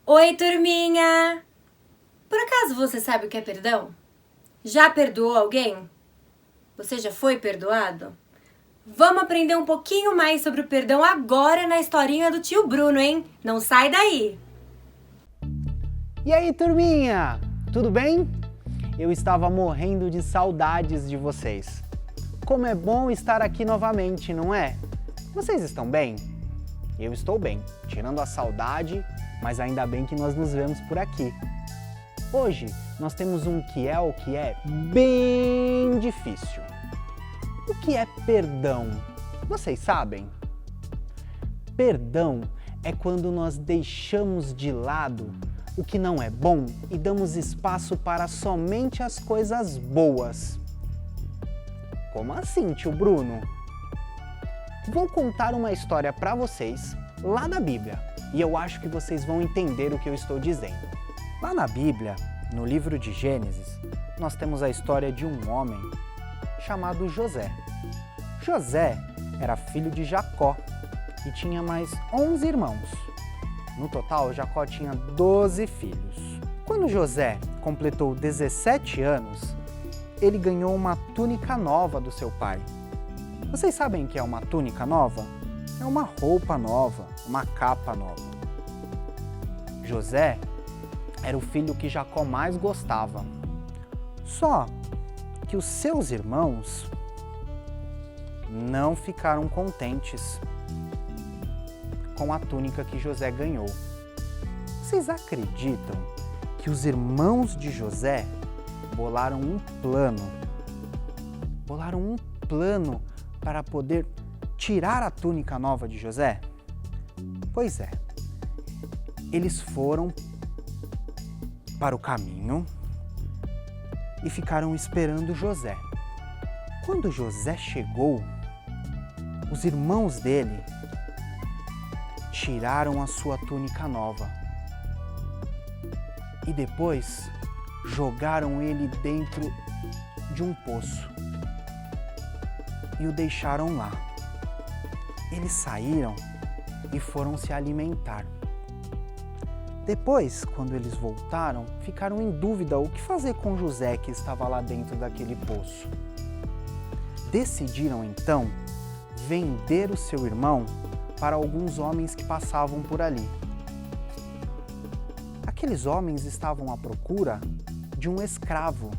Oi, turminha! Por acaso você sabe o que é perdão? Já perdoou alguém? Você já foi perdoado? Vamos aprender um pouquinho mais sobre o perdão agora na historinha do tio Bruno, hein? Não sai daí! E aí, turminha? Tudo bem? Eu estava morrendo de saudades de vocês. Como é bom estar aqui novamente, não é? Vocês estão bem? Eu estou bem, tirando a saudade, mas ainda bem que nós nos vemos por aqui. Hoje nós temos o que é bem difícil. O que é perdão? Vocês sabem? Perdão é quando nós deixamos de lado o que não é bom e damos espaço para somente as coisas boas. Como assim, tio Bruno? Vou contar uma história para vocês lá da Bíblia e eu acho que vocês vão entender o que eu estou dizendo. Lá na Bíblia, no livro de Gênesis, nós temos a história de um homem chamado José. José era filho de Jacó e tinha mais 11 irmãos. No total, Jacó tinha 12 filhos. Quando José completou 17 anos, ele ganhou uma túnica nova do seu pai. Vocês sabem o que é uma túnica nova? É uma roupa nova, uma capa nova. José era o filho que Jacó mais gostava. Só que os seus irmãos não ficaram contentes com a túnica que José ganhou. Vocês acreditam que os irmãos de José bolaram um plano para poder tirar a túnica nova de José? Pois é, eles foram para o caminho e ficaram esperando José. Quando José chegou, os irmãos dele tiraram a sua túnica nova e depois jogaram ele dentro de um poço e o deixaram lá. Eles saíram e foram se alimentar. Depois, quando eles voltaram, ficaram em dúvida o que fazer com José que estava lá dentro daquele poço. Decidiram então vender o seu irmão para alguns homens que passavam por ali. Aqueles homens estavam à procura de um escravo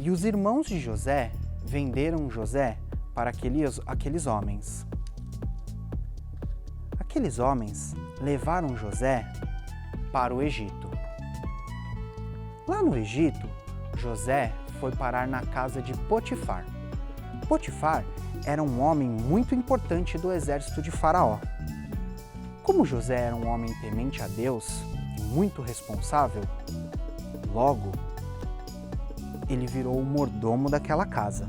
e os irmãos de José venderam José para aqueles homens. Aqueles homens levaram José para o Egito. Lá no Egito, José foi parar na casa de Potifar. Potifar era um homem muito importante do exército de Faraó. Como José era um homem temente a Deus e muito responsável, logo ele virou o mordomo daquela casa.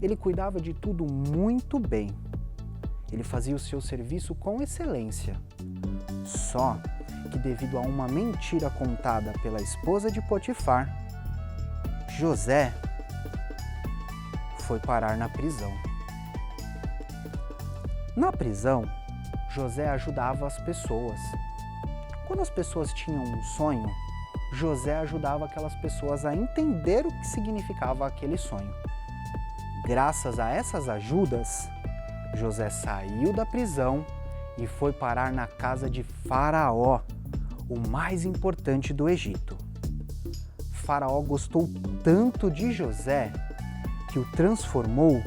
Ele cuidava de tudo muito bem. Ele fazia o seu serviço com excelência. Só que devido a uma mentira contada pela esposa de Potifar, José foi parar na prisão. Na prisão, José ajudava as pessoas. Quando as pessoas tinham um sonho, José ajudava aquelas pessoas a entender o que significava aquele sonho. Graças a essas ajudas, José saiu da prisão e foi parar na casa de Faraó, o mais importante do Egito. Faraó gostou tanto de José que o transformou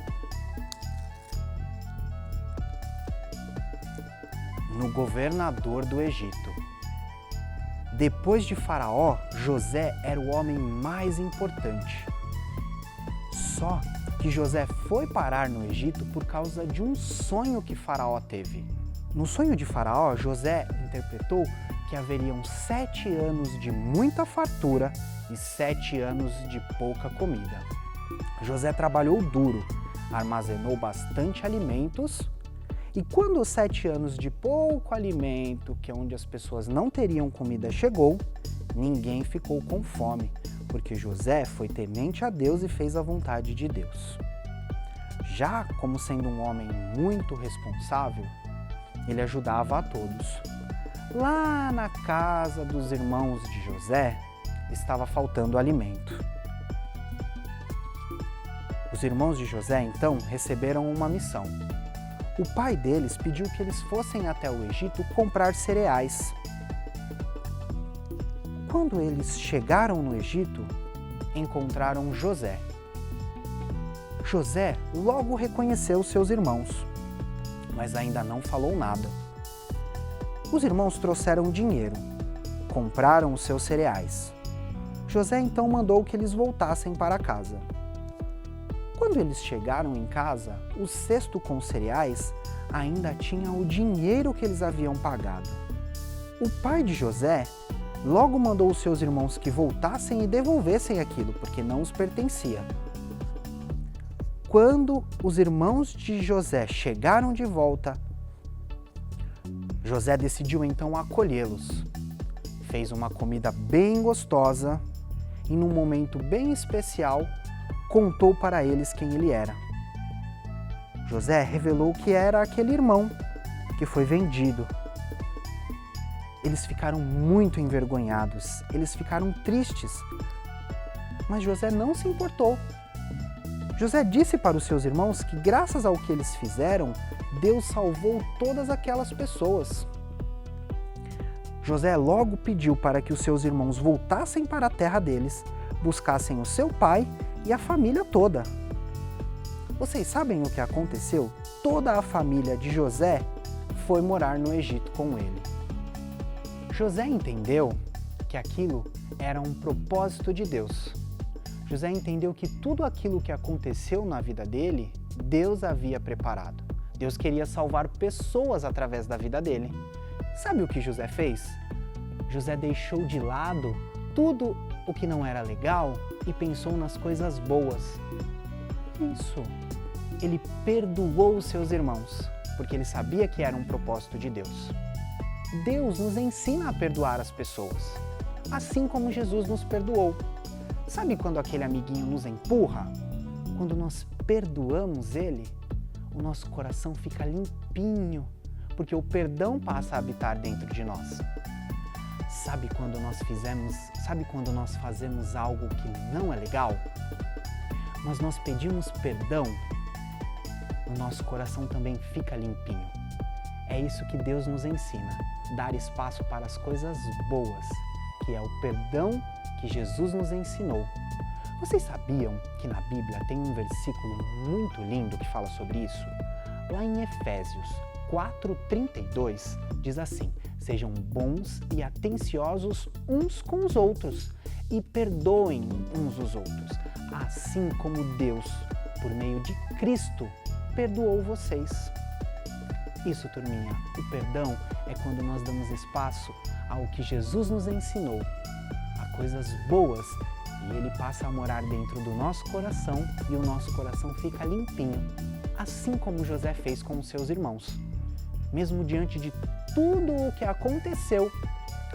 no governador do Egito. Depois de Faraó, José era o homem mais importante. Só que José foi parar no Egito por causa de um sonho que Faraó teve. No sonho de Faraó, José interpretou que haveriam 7 anos de muita fartura e 7 anos de pouca comida. José trabalhou duro, armazenou bastante alimentos e quando os 7 anos de pouco alimento, que é onde as pessoas não teriam comida, chegou, ninguém ficou com fome, porque José foi temente a Deus e fez a vontade de Deus. Já como sendo um homem muito responsável, ele ajudava a todos. Lá na casa dos irmãos de José, estava faltando alimento. Os irmãos de José, então, receberam uma missão. O pai deles pediu que eles fossem até o Egito comprar cereais. Quando eles chegaram no Egito, encontraram José. José logo reconheceu seus irmãos, mas ainda não falou nada. Os irmãos trouxeram dinheiro, compraram os seus cereais. José então mandou que eles voltassem para casa. Quando eles chegaram em casa, o cesto com cereais ainda tinha o dinheiro que eles haviam pagado. O pai de José logo mandou os seus irmãos que voltassem e devolvessem aquilo, porque não os pertencia. Quando os irmãos de José chegaram de volta, José decidiu então acolhê-los. Fez uma comida bem gostosa e, num momento bem especial, contou para eles quem ele era. José revelou que era aquele irmão que foi vendido. Eles ficaram muito envergonhados, eles ficaram tristes, mas José não se importou. José disse para os seus irmãos que, graças ao que eles fizeram, Deus salvou todas aquelas pessoas. José logo pediu para que os seus irmãos voltassem para a terra deles, buscassem o seu pai e a família toda. Vocês sabem o que aconteceu? Toda a família de José foi morar no Egito com ele. José entendeu que aquilo era um propósito de Deus. José entendeu que tudo aquilo que aconteceu na vida dele, Deus havia preparado. Deus queria salvar pessoas através da vida dele. Sabe o que José fez? José deixou de lado tudo o que não era legal e pensou nas coisas boas. Isso. Ele perdoou os seus irmãos, porque ele sabia que era um propósito de Deus. Deus nos ensina a perdoar as pessoas, assim como Jesus nos perdoou. Sabe quando aquele amiguinho nos empurra? Quando nós perdoamos ele, o nosso coração fica limpinho, porque o perdão passa a habitar dentro de nós. Sabe quando nós fazemos algo que não é legal? Mas nós pedimos perdão, o nosso coração também fica limpinho. É isso que Deus nos ensina, dar espaço para as coisas boas, que é o perdão que Jesus nos ensinou. Vocês sabiam que na Bíblia tem um versículo muito lindo que fala sobre isso? Lá em Efésios 4:32 diz assim: sejam bons e atenciosos uns com os outros e perdoem uns os outros, assim como Deus, por meio de Cristo, perdoou vocês. Isso, turminha, o perdão é quando nós damos espaço ao que Jesus nos ensinou, a coisas boas, e ele passa a morar dentro do nosso coração e o nosso coração fica limpinho, assim como José fez com os seus irmãos. Mesmo diante de tudo o que aconteceu,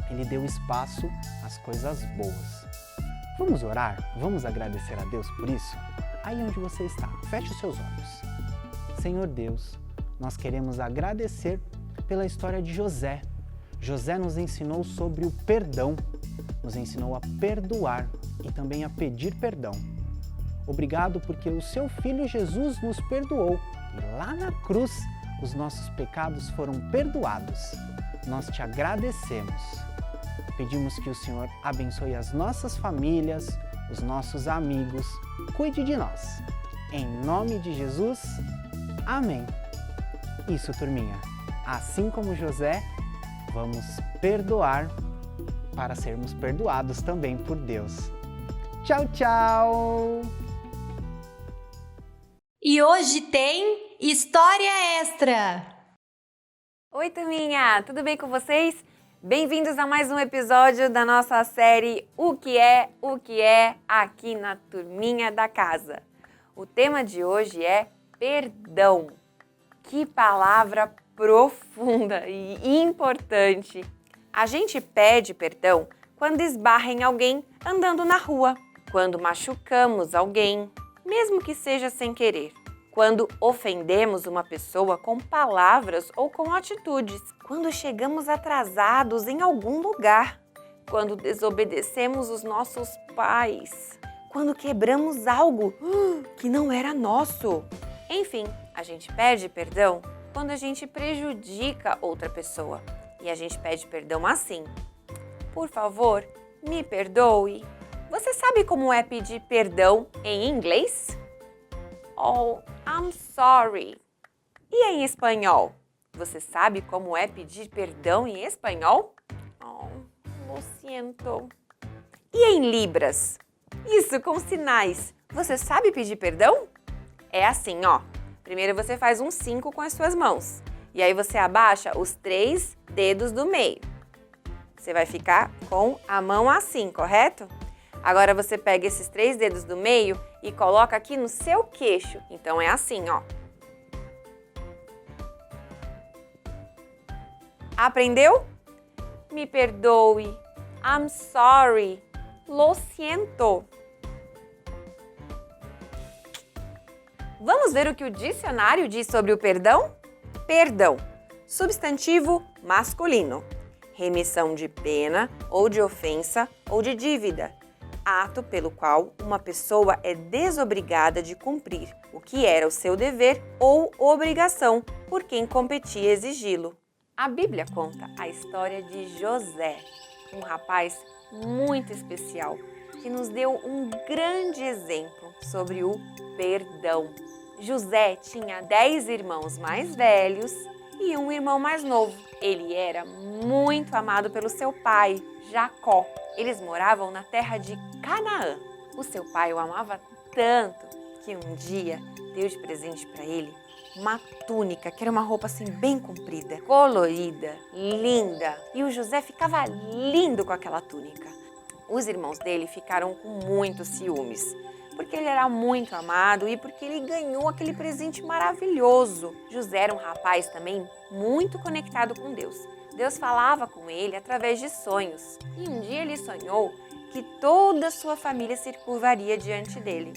ele deu espaço às coisas boas. Vamos orar? Vamos agradecer a Deus por isso? Aí onde você está, feche os seus olhos. Senhor Deus, nós queremos agradecer pela história de José. José nos ensinou sobre o perdão, nos ensinou a perdoar e também a pedir perdão. Obrigado porque o seu Filho Jesus nos perdoou e lá na cruz os nossos pecados foram perdoados. Nós te agradecemos. Pedimos que o Senhor abençoe as nossas famílias, os nossos amigos, cuide de nós. Em nome de Jesus, amém. Isso, turminha. Assim como José, vamos perdoar para sermos perdoados também por Deus. Tchau, tchau! E hoje tem História Extra! Oi, turminha! Tudo bem com vocês? Bem-vindos a mais um episódio da nossa série O que é aqui na Turminha da Casa. O tema de hoje é perdão. Que palavra profunda e importante! A gente pede perdão quando esbarra em alguém andando na rua, quando machucamos alguém, mesmo que seja sem querer, quando ofendemos uma pessoa com palavras ou com atitudes, quando chegamos atrasados em algum lugar, quando desobedecemos os nossos pais, quando quebramos algo que não era nosso. Enfim, a gente pede perdão quando a gente prejudica outra pessoa. E a gente pede perdão assim: por favor, me perdoe. Você sabe como é pedir perdão em inglês? Oh, I'm sorry. E em espanhol? Você sabe como é pedir perdão em espanhol? Oh, lo siento. E em libras? Isso, com sinais. Você sabe pedir perdão? É assim, ó. Primeiro você faz um 5 com as suas mãos. E aí você abaixa os 3 dedos do meio. Você vai ficar com a mão assim, correto? Agora você pega esses 3 dedos do meio e coloca aqui no seu queixo. Então é assim, ó. Aprendeu? Me perdoe. I'm sorry. Lo siento. Vamos ver o que o dicionário diz sobre o perdão? Perdão. Substantivo masculino. Remissão de pena ou de ofensa ou de dívida. Ato pelo qual uma pessoa é desobrigada de cumprir o que era o seu dever ou obrigação por quem competia exigi-lo. A Bíblia conta a história de José, um rapaz muito especial que nos deu um grande exemplo sobre o perdão. José tinha 10 irmãos mais velhos e um irmão mais novo. Ele era muito amado pelo seu pai, Jacó. Eles moravam na terra de Canaã. O seu pai o amava tanto que um dia deu de presente para ele uma túnica, que era uma roupa assim bem comprida, colorida, linda. E o José ficava lindo com aquela túnica. Os irmãos dele ficaram com muitos ciúmes, porque ele era muito amado e porque ele ganhou aquele presente maravilhoso. José era um rapaz também muito conectado com Deus. Deus falava com ele através de sonhos. E um dia ele sonhou que toda a sua família se curvaria diante dele.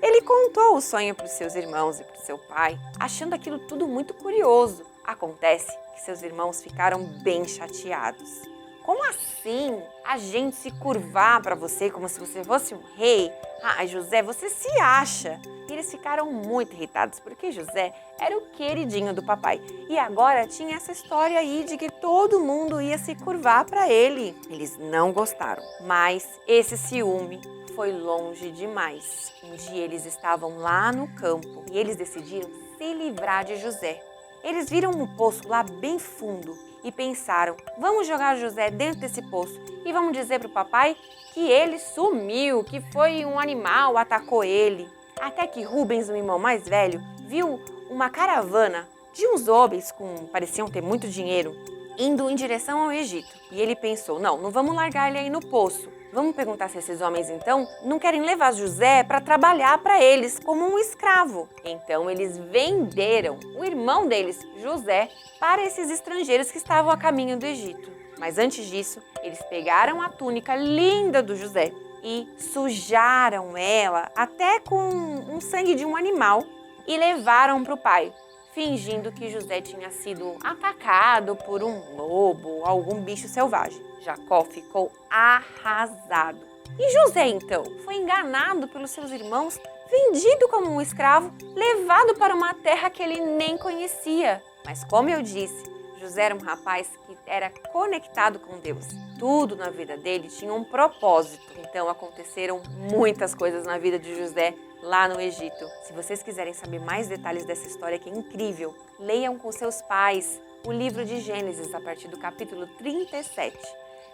Ele contou o sonho para os seus irmãos e para o seu pai, achando aquilo tudo muito curioso. Acontece que seus irmãos ficaram bem chateados. Como assim? A gente se curvar para você como se você fosse um rei? Ah, José, você se acha? E eles ficaram muito irritados porque José era o queridinho do papai. E agora tinha essa história aí de que todo mundo ia se curvar para ele. Eles não gostaram, mas esse ciúme foi longe demais. Um dia eles estavam lá no campo e eles decidiram se livrar de José. Eles viram um poço lá bem fundo e pensaram: vamos jogar José dentro desse poço e vamos dizer para o papai que ele sumiu, que foi um animal, atacou ele. Até que Rubens, o irmão mais velho, viu uma caravana de uns homens pareciam ter muito dinheiro, indo em direção ao Egito. E ele pensou: não vamos largar ele aí no poço. Vamos perguntar se esses homens, então, não querem levar José para trabalhar para eles como um escravo. Então, eles venderam o irmão deles, José, para esses estrangeiros que estavam a caminho do Egito. Mas antes disso, eles pegaram a túnica linda do José e sujaram ela até com um sangue de um animal e levaram para o pai, fingindo que José tinha sido atacado por um lobo ou algum bicho selvagem. Jacó ficou arrasado. E José, então, foi enganado pelos seus irmãos, vendido como um escravo, levado para uma terra que ele nem conhecia. Mas como eu disse, José era um rapaz que era conectado com Deus. Tudo na vida dele tinha um propósito. Então aconteceram muitas coisas na vida de José lá no Egito. Se vocês quiserem saber mais detalhes dessa história que é incrível, leiam com seus pais o livro de Gênesis a partir do capítulo 37.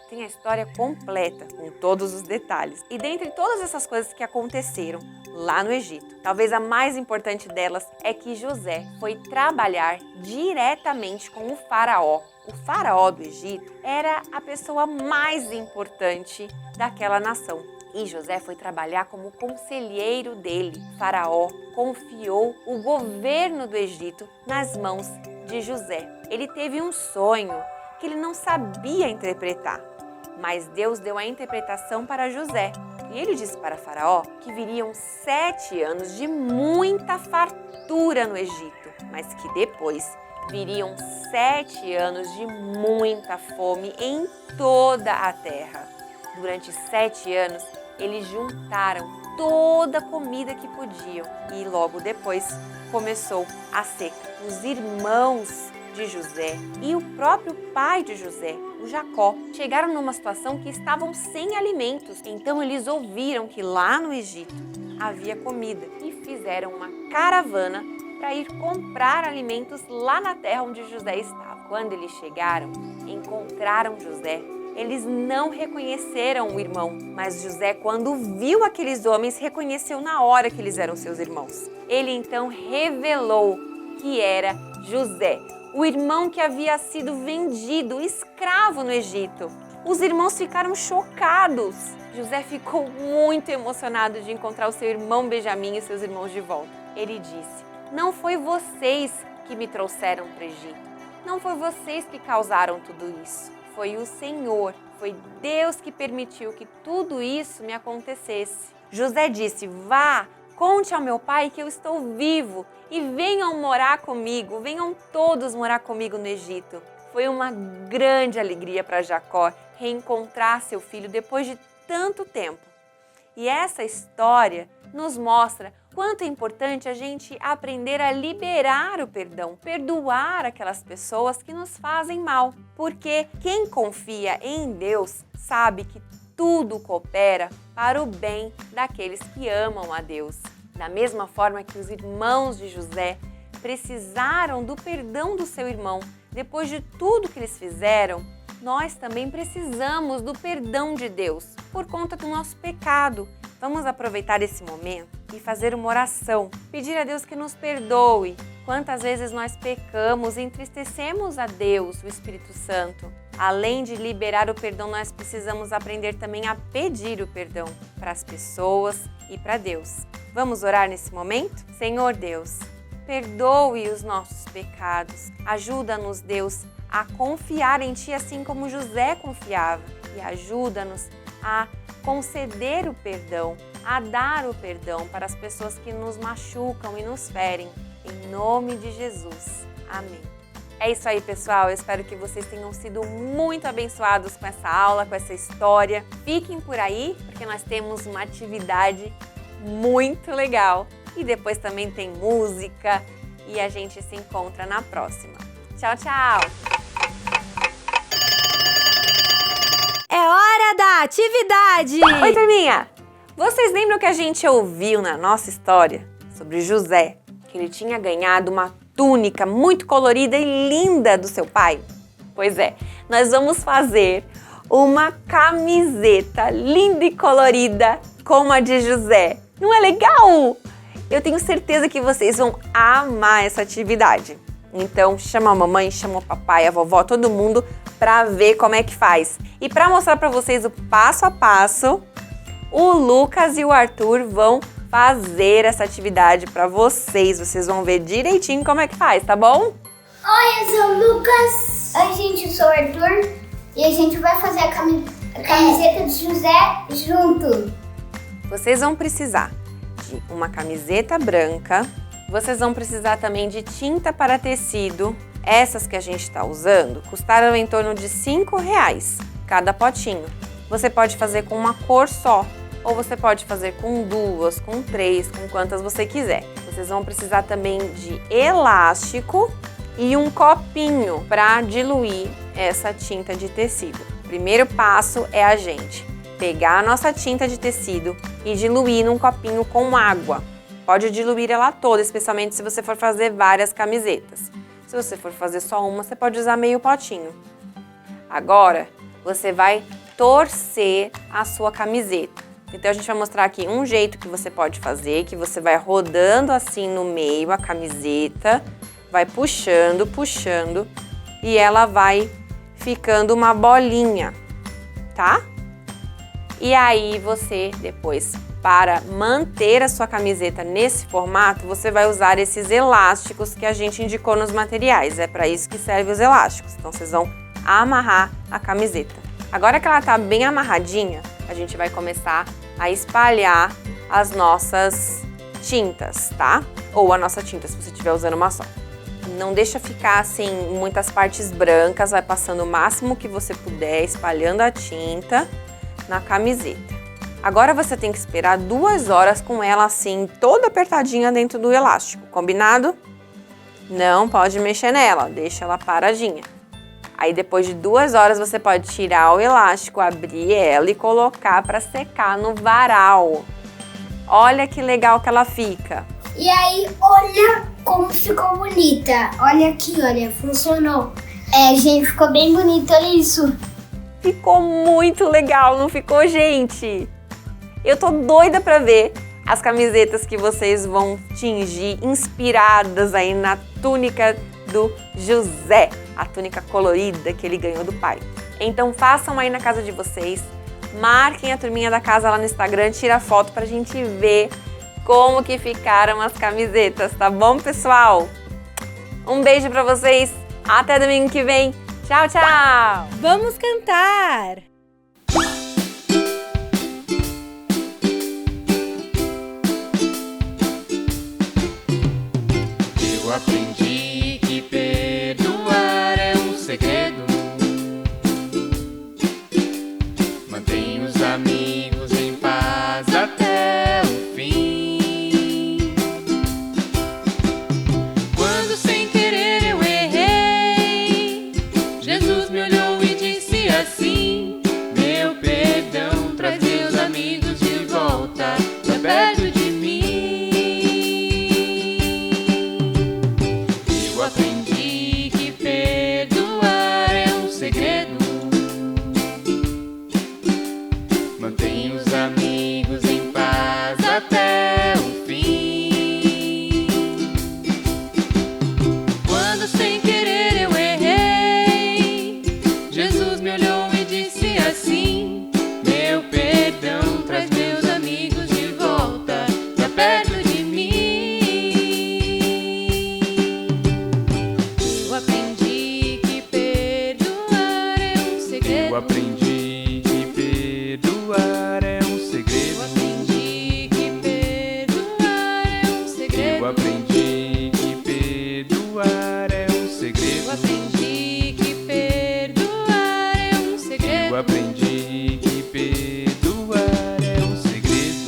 Tem a história completa, com todos os detalhes. E dentre todas essas coisas que aconteceram lá no Egito, talvez a mais importante delas é que José foi trabalhar diretamente com o faraó. O faraó do Egito era a pessoa mais importante daquela nação. E José foi trabalhar como conselheiro dele. O faraó confiou o governo do Egito nas mãos de José. Ele teve um sonho que ele não sabia interpretar. Mas Deus deu a interpretação para José. E ele disse para Faraó que viriam 7 anos de muita fartura no Egito, mas que depois viriam 7 anos de muita fome em toda a terra. Durante 7 anos, eles juntaram toda a comida que podiam e logo depois começou a seca. Os irmãos de José e o próprio pai de José, o Jacó, chegaram numa situação que estavam sem alimentos. Então eles ouviram que lá no Egito havia comida e fizeram uma caravana para ir comprar alimentos lá na terra onde José estava. Quando eles chegaram, encontraram José. Eles não reconheceram o irmão, mas José, quando viu aqueles homens, reconheceu na hora que eles eram seus irmãos. Ele então revelou que era José, o irmão que havia sido vendido, escravo no Egito. Os irmãos ficaram chocados. José ficou muito emocionado de encontrar o seu irmão Benjamim e seus irmãos de volta. Ele disse: "Não foi vocês que me trouxeram para o Egito. Não foi vocês que causaram tudo isso. Foi o Senhor, foi Deus que permitiu que tudo isso me acontecesse." José disse: "Vá, conte ao meu pai que eu estou vivo e venham morar comigo, venham todos morar comigo no Egito." Foi uma grande alegria para Jacó reencontrar seu filho depois de tanto tempo. E essa história nos mostra quanto é importante a gente aprender a liberar o perdão, perdoar aquelas pessoas que nos fazem mal. Porque quem confia em Deus sabe que tudo coopera para o bem daqueles que amam a Deus. Da mesma forma que os irmãos de José precisaram do perdão do seu irmão depois de tudo que eles fizeram, nós também precisamos do perdão de Deus por conta do nosso pecado. Vamos aproveitar esse momento e fazer uma oração, pedir a Deus que nos perdoe. Quantas vezes nós pecamos e entristecemos a Deus, o Espírito Santo. Além de liberar o perdão, nós precisamos aprender também a pedir o perdão para as pessoas e para Deus. Vamos orar nesse momento? Senhor Deus, perdoe os nossos pecados. Ajuda-nos, Deus, a confiar em Ti assim como José confiava. E ajuda-nos a conceder o perdão, a dar o perdão para as pessoas que nos machucam e nos ferem. Em nome de Jesus. Amém. É isso aí, pessoal. Eu espero que vocês tenham sido muito abençoados com essa aula, com essa história. Fiquem por aí, porque nós temos uma atividade muito legal. E depois também tem música e a gente se encontra na próxima. Tchau, tchau! É hora da atividade! Oi, turminha! Vocês lembram que a gente ouviu na nossa história sobre José, que ele tinha ganhado uma túnica muito colorida e linda do seu pai? Pois é, nós vamos fazer uma camiseta linda e colorida como a de José. Não é legal? Eu tenho certeza que vocês vão amar essa atividade. Então, chama a mamãe, chama o papai, a vovó, todo mundo para ver como é que faz. E para mostrar para vocês o passo a passo, o Lucas e o Arthur vão fazer essa atividade para vocês. Vocês vão ver direitinho como é que faz, tá bom? Oi, eu sou o Lucas. Oi, gente, eu sou o Arthur. E a gente vai fazer a camiseta de José junto. Vocês vão precisar de uma camiseta branca. Vocês vão precisar também de tinta para tecido. Essas que a gente está usando custaram em torno de R$5 cada potinho. Você pode fazer com uma cor só, ou você pode fazer com 2, com 3, com quantas você quiser. Vocês vão precisar também de elástico e um copinho para diluir essa tinta de tecido. O primeiro passo é a gente pegar a nossa tinta de tecido e diluir num copinho com água. Pode diluir ela toda, especialmente se você for fazer várias camisetas. Se você for fazer só uma, você pode usar meio potinho. Agora, você vai torcer a sua camiseta. Então, a gente vai mostrar aqui um jeito que você pode fazer, que você vai rodando assim no meio a camiseta, vai puxando, puxando, e ela vai ficando uma bolinha, tá? E aí, você depois, para manter a sua camiseta nesse formato, você vai usar esses elásticos que a gente indicou nos materiais. É para isso que servem os elásticos. Então, vocês vão amarrar a camiseta. Agora que ela tá bem amarradinha, a gente vai começar a espalhar as nossas tintas, tá? Ou a nossa tinta, se você estiver usando uma só. Não deixa ficar assim, muitas partes brancas, vai passando o máximo que você puder, espalhando a tinta na camiseta. Agora você tem que esperar 2 horas com ela assim, toda apertadinha dentro do elástico, combinado? Não pode mexer nela, deixa ela paradinha. Aí depois de 2 horas você pode tirar o elástico, abrir ela e colocar para secar no varal. Olha que legal que ela fica. E aí, olha como ficou bonita. Olha aqui, olha, funcionou. Gente, ficou bem bonito, olha isso. Ficou muito legal, não ficou, gente? Eu tô doida pra ver as camisetas que vocês vão tingir inspiradas aí na túnica do José, a túnica colorida que ele ganhou do pai. Então façam aí na casa de vocês, marquem a turminha da casa lá no Instagram, tira foto pra gente ver como que ficaram as camisetas, tá bom, pessoal? Um beijo pra vocês, até domingo que vem. Tchau, tchau! Vamos cantar! Eu aprendi que perdoar é um segredo. Mantém os amigos em paz até o fim. Quando sem querer eu errei, Jesus me olhou e disse assim: meu perdão traz meus amigos de volta pra perto de mim. Eu aprendi que perdoar é um segredo. Mantém os amigos em paz até o fim. Quando sem querer eu errei, Jesus me olhou e disse assim: meu perdão traz meus amigos de volta pra perto de mim. Eu aprendi que perdoar é um segredo. Eu aprendi que perdoar é um segredo. Eu aprendi que perdoar é um segredo. Eu aprendi que perdoar é um segredo. Eu aprendi que perdoar é um segredo. Eu aprendi que perdoar é um segredo.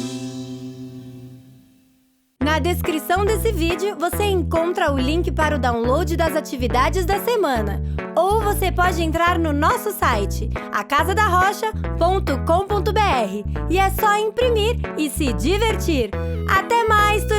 Na descrição desse vídeo você encontra o link para o download das atividades da semana. Ou você pode entrar no nosso site, acasadarrocha.com.br, e é só imprimir e se divertir. Até mais, turma!